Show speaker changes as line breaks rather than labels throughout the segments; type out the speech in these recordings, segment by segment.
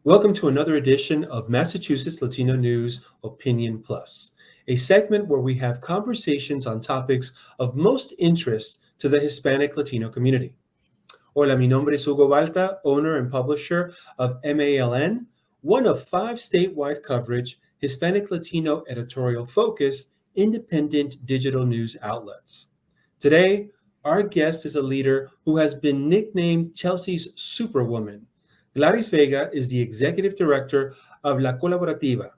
Welcome to another edition of Massachusetts Latino News Opinion Plus, a segment where we have conversations on topics of most interest to the Hispanic Latino community. Hola, mi nombre es Hugo Balta, owner and publisher of MALN, one of five statewide coverage Hispanic Latino editorial focused independent digital news outlets. Today, our guest is a leader who has been nicknamed Chelsea's Superwoman. Gladys Vega is the executive director of La Colaborativa,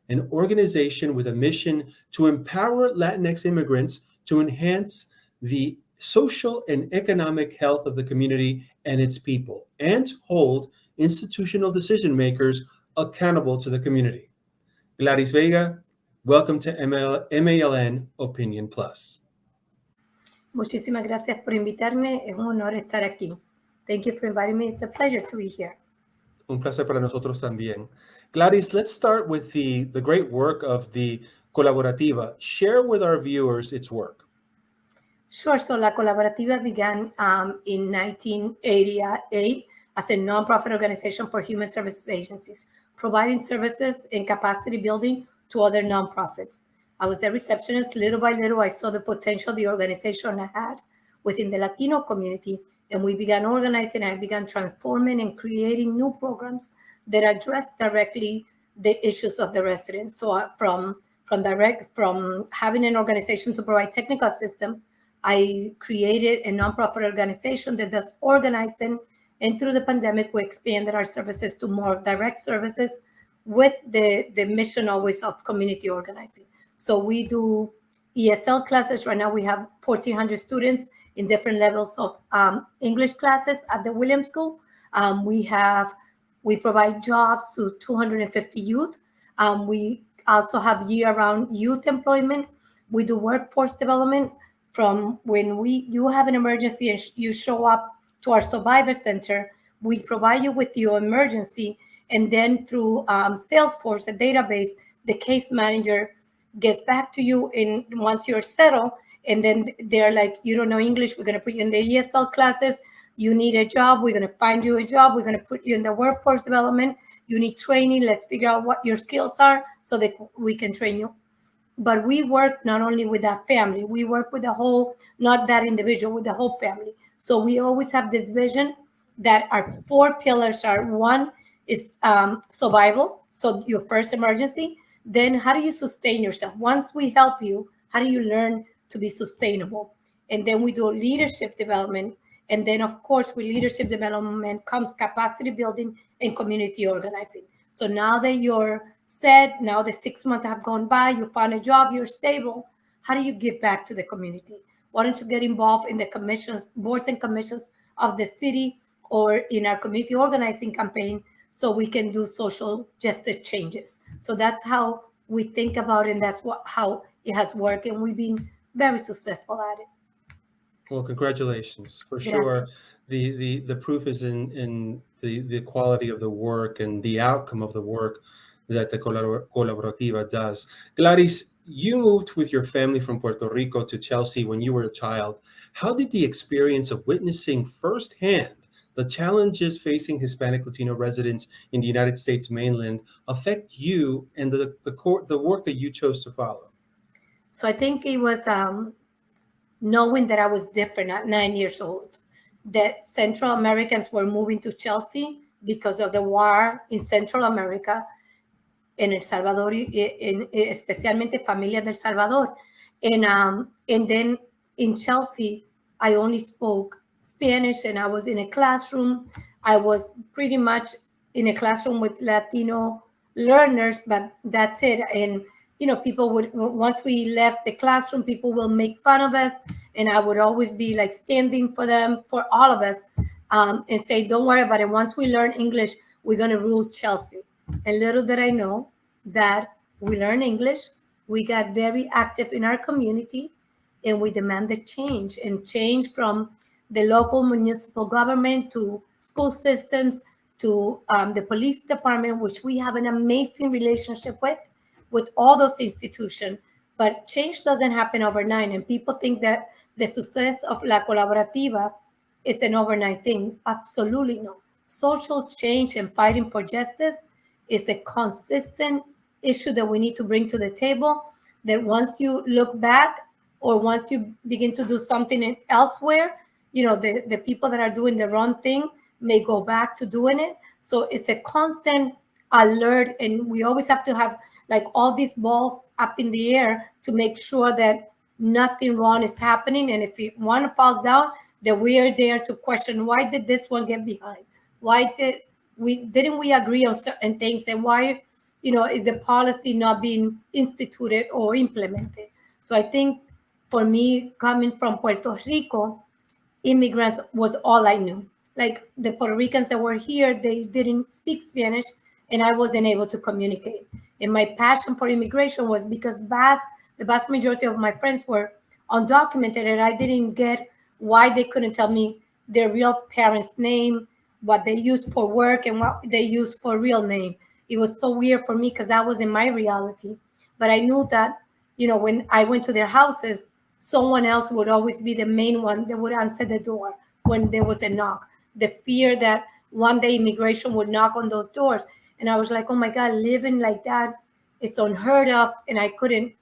an organization with a mission to empower Latinx immigrants to enhance the social and economic health of the community and its people, and to hold institutional decision makers accountable to the community. Gladys Vega, welcome to MALN Opinion Plus.
Muchísimas gracias por invitarme. Es un honor estar aquí. Thank you for inviting me. It's a pleasure to be here.
Un placer para nosotros también. Gladys, let's start with the great work of the Colaborativa. Share with our viewers its work.
Sure. So La Colaborativa began in 1988 as a nonprofit organization for human services agencies, providing services and capacity building to other nonprofits. I was the receptionist. Little by little, I saw the potential the organization had within the Latino community, and we began organizing. I began transforming and creating new programs that addressed directly the issues of the residents. So from having an organization to provide technical assistance, I created a nonprofit organization that does organizing, and through the pandemic, we expanded our services to more direct services with the mission always of community organizing. So we do ESL classes. Right now we have 1,400 students in different levels of English classes at the Williams School. We provide jobs to 250 youth. We also have year-round youth employment. We do workforce development. From when you have an emergency and you show up to our survivor center, we provide you with your emergency, and then through Salesforce, a database, the case manager gets back to you in once you're settled, and then they're like, you don't know English, we're going to put you in the ESL classes. You need a job, we're going to find you a job, we're going to put you in the workforce development. You need training, let's figure out what your skills are so that we can train you. But we work not only with that family, we work with the whole, not that individual, with the whole family. So we always have this vision that our four pillars are: one is survival, so your first emergency. Then how do you sustain yourself? Once we help you, how do you learn to be sustainable? And then we do leadership development. And then, of course, with leadership development comes capacity building and community organizing. So now that you're set, now the 6 months have gone by, you found a job, you're stable, how do you give back to the community? Why don't you get involved in the commissions, boards and commissions of the city, or in our community organizing campaign, so we can do social justice changes? So that's how we think about it, and that's how it has worked, and we've been very successful at it.
Well, congratulations. For
Gracias.
sure, the proof is in the quality of the work and the outcome of the work that the Colaborativa does. Gladys, you moved with your family from Puerto Rico to Chelsea when you were a child. How did the experience of witnessing firsthand the challenges facing Hispanic Latino residents in the United States mainland affect you and the work that you chose to follow?
So I think it was knowing that I was different at 9 years old, that Central Americans were moving to Chelsea because of the war in Central America, en El Salvador, especialmente familias del Salvador. And then in Chelsea, I only spoke Spanish, and I was in a classroom. I was pretty much in a classroom with Latino learners, but that's it. And people would, once we left the classroom, people will make fun of us, and I would always be like standing for them, for all of us, and say, don't worry about it. Once we learn English, we're going to rule Chelsea. And little did I know that we learn English, we got very active in our community, and we demanded change from the local municipal government to school systems to the police department, which we have an amazing relationship with all those institutions. But change doesn't happen overnight, and people think that the success of La Colaborativa is an overnight thing. Absolutely no. social change and fighting for justice is a consistent issue that we need to bring to the table. That once you look back or once you begin to do something elsewhere, the people that are doing the wrong thing may go back to doing it. So it's a constant alert, and we always have to have like all these balls up in the air to make sure that nothing wrong is happening. And if one falls down, that we are there to question, why did this one get behind? Why didn't we agree on certain things? And why, is the policy not being instituted or implemented? So I think for me, coming from Puerto Rico, immigrants was all I knew. Like the Puerto Ricans that were here, they didn't speak Spanish, and I wasn't able to communicate. And my passion for immigration was because the vast majority of my friends were undocumented, and I didn't get why they couldn't tell me their real parents' name, what they used for work, and what they used for real name. It was so weird for me because that wasn't my reality. But I knew that, when I went to their houses, someone else would always be the main one that would answer the door when there was a knock. The fear that one day immigration would knock on those doors. And I was like, oh my God, living like that, it's unheard of. And I couldn't,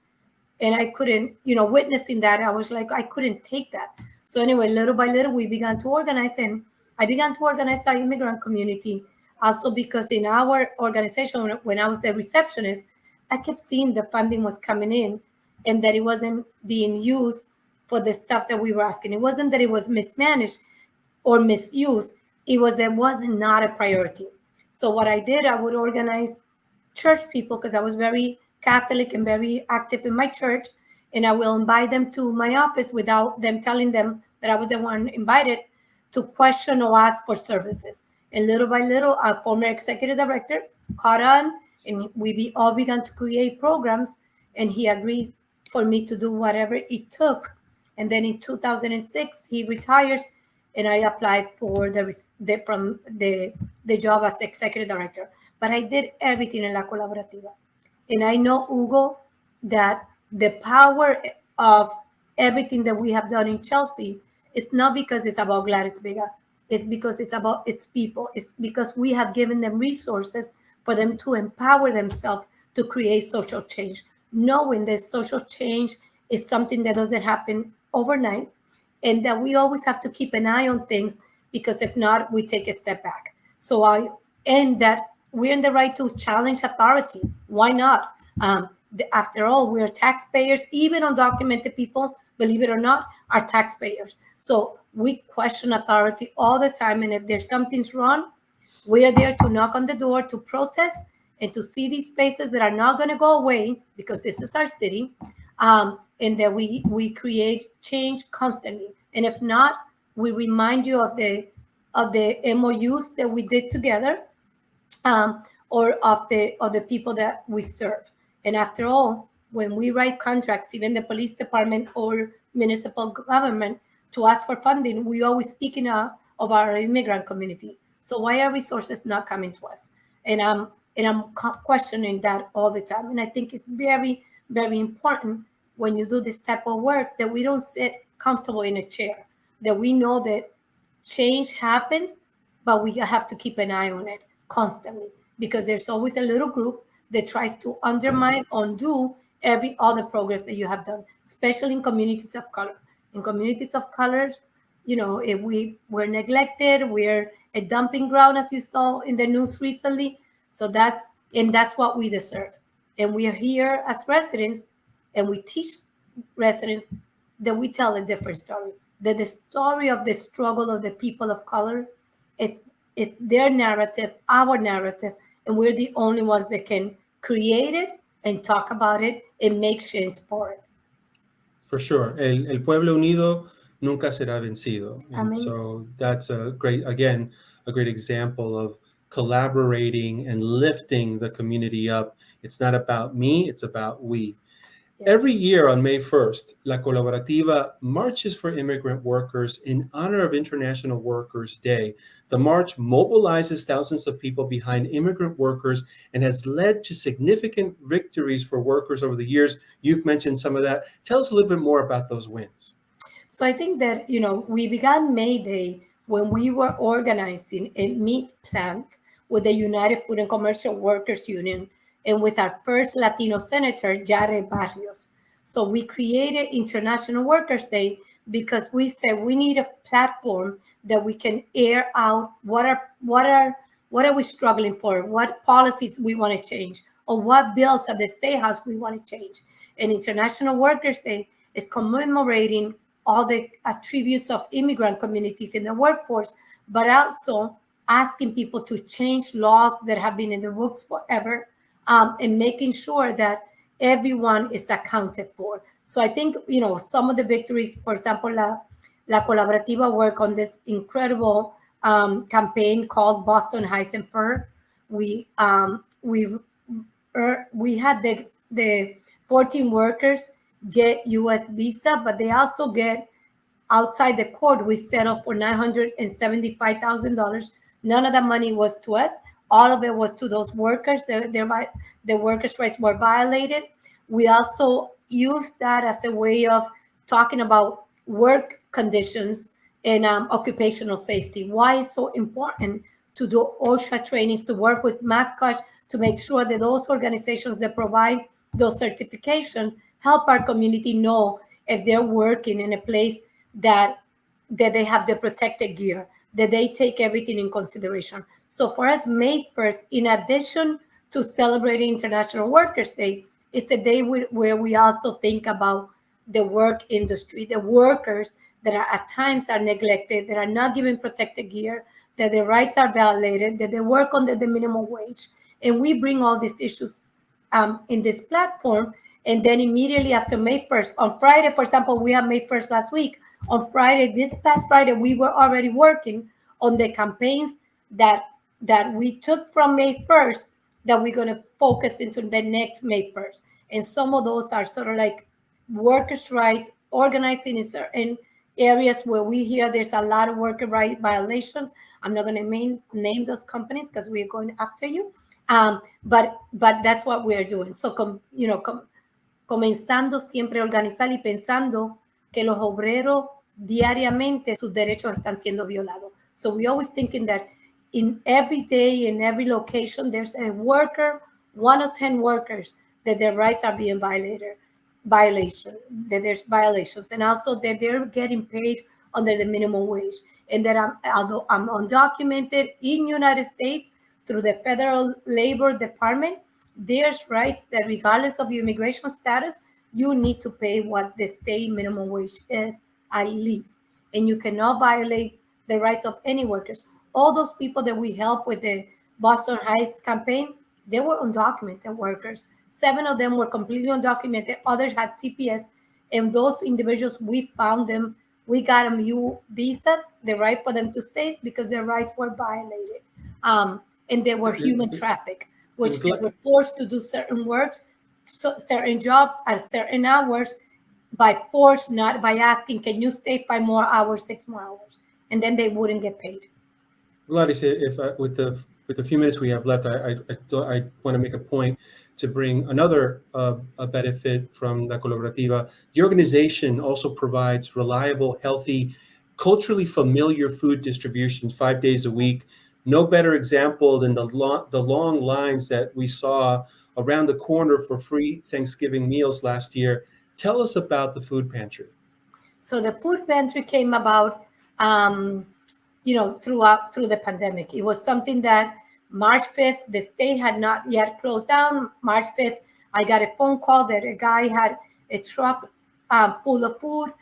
witnessing that, I was like, I couldn't take that. So anyway, little by little, we began to organize, and I began to organize our immigrant community. Also because in our organization, when I was the receptionist, I kept seeing the funding was coming in and that it wasn't being used for the stuff that we were asking. It wasn't that it was mismanaged or misused. It wasn't not a priority. So what I did, I would organize church people because I was very Catholic and very active in my church. And I will invite them to my office without them telling them that I was the one invited to question or ask for services. And little by little, our former executive director caught on, and we all began to create programs, and he agreed for me to do whatever it took. And then in 2006, he retires, and I applied for the job as executive director. But I did everything in La Colaborativa. And I know, Hugo, that the power of everything that we have done in Chelsea is not because it's about Gladys Vega. It's because it's about its people. It's because we have given them resources for them to empower themselves to create social change, knowing that social change is something that doesn't happen overnight, and that we always have to keep an eye on things, because if not, we take a step back. And that we're in the right to challenge authority. Why not? After all, we're taxpayers. Even undocumented people, believe it or not, are taxpayers. So we question authority all the time. And if there's something's wrong, we are there to knock on the door, to protest, and to see these spaces that are not going to go away, because this is our city, and that we create change constantly. And if not, we remind you of the MOUs that we did together, or of the people that we serve. And after all, when we write contracts, even the police department or municipal government, to ask for funding, we always speaking of our immigrant community. So why are resources not coming to us? And I'm questioning that all the time. And I think it's very, very important when you do this type of work that we don't sit comfortable in a chair, that we know that change happens, but we have to keep an eye on it constantly, because there's always a little group that tries to undermine, undo every other progress that you have done, especially in communities of color. In communities of colors, if we're neglected, we're a dumping ground, as you saw in the news recently. So that's what we deserve. And we are here as residents, and we teach residents that we tell a different story, that the story of the struggle of the people of color, it's their narrative, our narrative, and we're the only ones that can create it and talk about it and make change for it.
For sure. El pueblo unido nunca será vencido. And so that's a great example of collaborating and lifting the community up. It's not about me, it's about we. Yeah. Every year on May 1st, La Colaborativa marches for immigrant workers in honor of International Workers' Day. The march mobilizes thousands of people behind immigrant workers and has led to significant victories for workers over the years. You've mentioned some of that. Tell us a little bit more about those wins.
So I think that, we began May Day when we were organizing a meat plant with the United Food and Commercial Workers Union and with our first Latino senator, Jared Barrios. So we created International Workers Day because we said we need a platform that we can air out what are we struggling for, what policies we want to change, or what bills at the State House we want to change. And International Workers Day is commemorating all the attributes of immigrant communities in the workforce, but also asking people to change laws that have been in the books forever, and making sure that everyone is accounted for. So I think, some of the victories, for example, La Colaborativa work on this incredible campaign called Boston Hides and Fur. We had the 14 workers get U.S. visa, but they also get outside the court. We settled for $975,000. None of that money was to us. All of it was to those workers. The workers' rights were violated. We also used that as a way of talking about work conditions and occupational safety. Why it's so important to do OSHA trainings, to work with mascots, to make sure that those organizations that provide those certifications help our community know if they're working in a place that they have the protected gear, that they take everything in consideration. So for us, May 1st, in addition to celebrating International Workers' Day, it's a day where we also think about the work industry, the workers that are at times are neglected, that are not given protected gear, that their rights are violated, that they work under the minimum wage. And we bring all these issues in this platform. And then immediately after May 1st, on Friday, for example, we had May 1st last week. On Friday, this past Friday, we were already working on the campaigns that we took from May 1st that we're going to focus into the next May 1st. And some of those are sort of like workers' rights, organizing in certain areas where we hear there's a lot of worker right violations. I'm not going to name those companies because we're going after you. But that's what we're doing. So, comenzando siempre a organizar y pensando que los obreros diariamente sus derechos están siendo violados. So we always thinking that in every day, in every location, there's a worker, 1 of 10 workers, that their rights are being that there's violations, and also that they're getting paid under the minimum wage. And that although I'm undocumented in United States through the Federal Labor Department, there's rights that regardless of your immigration status, you need to pay what the state minimum wage is at least. And you cannot violate the rights of any workers. All those people that we help with the Boston Heights campaign, they were undocumented workers. 7 of them were completely undocumented. Others had TPS. And those individuals, we found them. We got them U visas, the right for them to stay because their rights were violated. And they were human trafficked, which they were forced to do certain works, certain jobs at certain hours by force, not by asking, can you stay 5 more hours, 6 more hours? And then they wouldn't get paid.
Gladys, if with the few minutes we have left, I want to make a point to bring another a benefit from La Colaborativa. The organization also provides reliable, healthy, culturally familiar food distributions 5 days a week. No better example than the long lines that we saw around the corner for free Thanksgiving meals last year. Tell us about the food pantry.
So the food pantry came about, through the pandemic. It was something that March 5th, the state had not yet closed down. March 5th, I got a phone call that a guy had a truck full of food.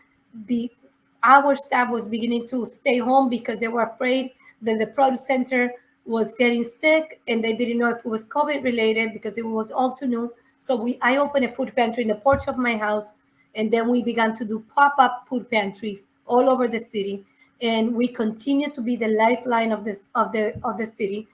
Our staff was beginning to stay home because they were afraid that the produce center was getting sick and they didn't know if it was COVID related because it was all too new. So I opened a food pantry in the porch of my house, and then we began to do pop-up food pantries all over the city. And we continue to be the lifeline of the city.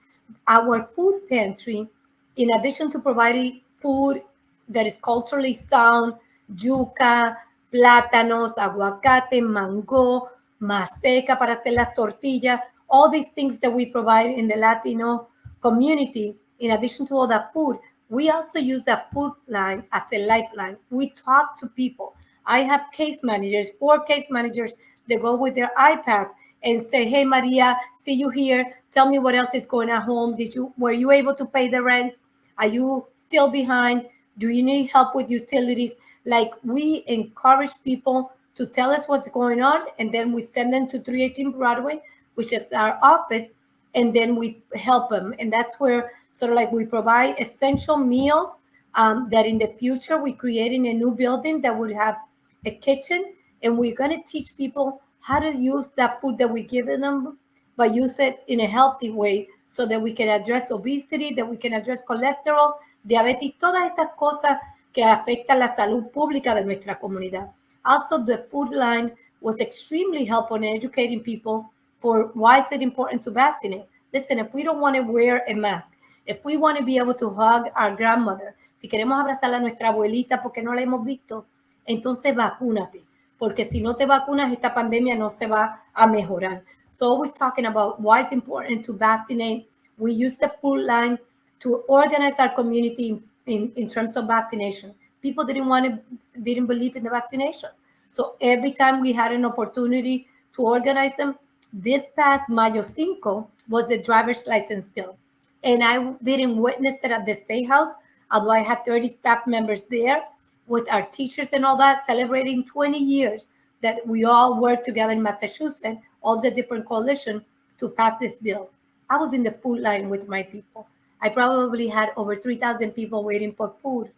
Our food pantry, in addition to providing food that is culturally sound, yuca, plátanos, aguacate, mango, maseca para hacer las tortillas, all these things that we provide in the Latino community, in addition to all that food, we also use that food line as a lifeline. We talk to people. I have case managers, 4 case managers that go with their iPads and say, hey, Maria, see you here. Tell me what else is going on at home. Were you able to pay the rent? Are you still behind? Do you need help with utilities? Like, we encourage people to tell us what's going on, and then we send them to 318 Broadway, which is our office, and then we help them. And that's where sort of like we provide essential meals that in the future we creating a new building that would have a kitchen, and we're going to teach people how to use that food that we're giving them, but use it in a healthy way so that we can address obesity, that we can address cholesterol, diabetes, todas estas cosas que afectan la salud pública de nuestra comunidad. Also, the food line was extremely helpful in educating people for why is it important to vaccinate. Listen, if we don't want to wear a mask, if we want to be able to hug our grandmother, si queremos abrazar a nuestra abuelita porque no la hemos visto, entonces vacúnate, porque si no te vacunas, esta pandemia no se va a mejorar. So always talking about why it's important to vaccinate. We use the food line to organize our community in terms of vaccination. People didn't believe in the vaccination. So every time we had an opportunity to organize them, this past Mayo 5 was the driver's license bill. And I didn't witness it at the State House, although I had 30 staff members there with our teachers and all that, celebrating 20 years that we all worked together in Massachusetts, all the different coalitions, to pass this bill. I was in the food line with my people. I probably had over 3,000 people waiting for food.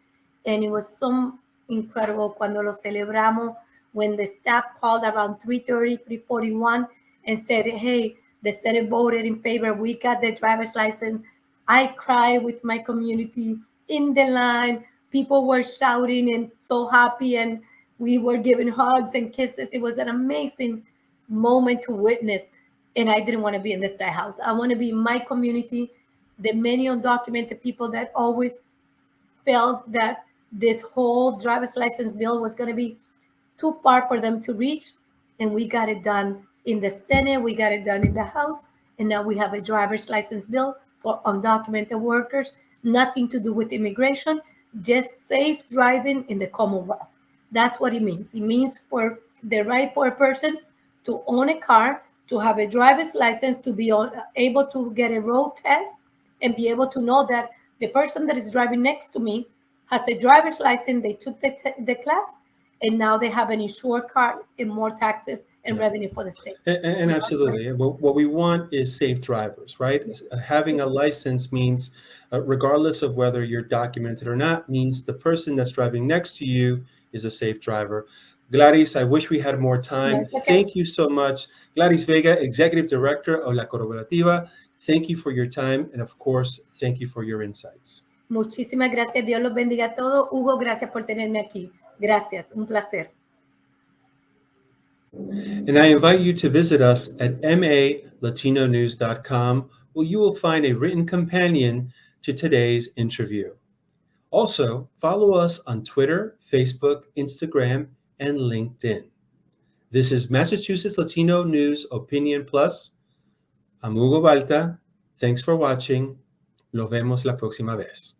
And it was so incredible cuando lo celebramos, when the staff called around 3:30, 3:41 and said, hey, the Senate voted in favor. We got the driver's license. I cried with my community in the line. People were shouting and so happy, and we were giving hugs and kisses. It was an amazing moment to witness. And I didn't want to be in the State House. I want to be in my community, the many undocumented people that always felt that this whole driver's license bill was going to be too far for them to reach. And we got it done in the Senate, we got it done in the House, and now we have a driver's license bill for undocumented workers, nothing to do with immigration, just safe driving in the Commonwealth. That's what it means. It means for the right for a person to own a car, to have a driver's license, to be able to get a road test, and be able to know that the person that is driving next to me has a driver's license, they took the class, and now they have an insured car and more taxes and revenue for the state.
And absolutely. What we want is safe drivers, right?
Yes.
Having a license means, regardless of whether you're documented or not, means the person that's driving next to you is a safe driver. Gladys, I wish we had more time.
Yes, okay.
Thank you so much. Gladys Vega, Executive Director of La Colaborativa. Thank you for your time. And of course, thank you for your insights.
Muchísimas gracias. Dios los bendiga a todos. Hugo, gracias por tenerme aquí. Gracias. Un placer.
And I invite you to visit us at MALatinonews.com, where you will find a written companion to today's interview. Also, follow us on Twitter, Facebook, Instagram, and LinkedIn. This is Massachusetts Latino News Opinion Plus. I'm Hugo Balta. Thanks for watching. Nos vemos la próxima vez.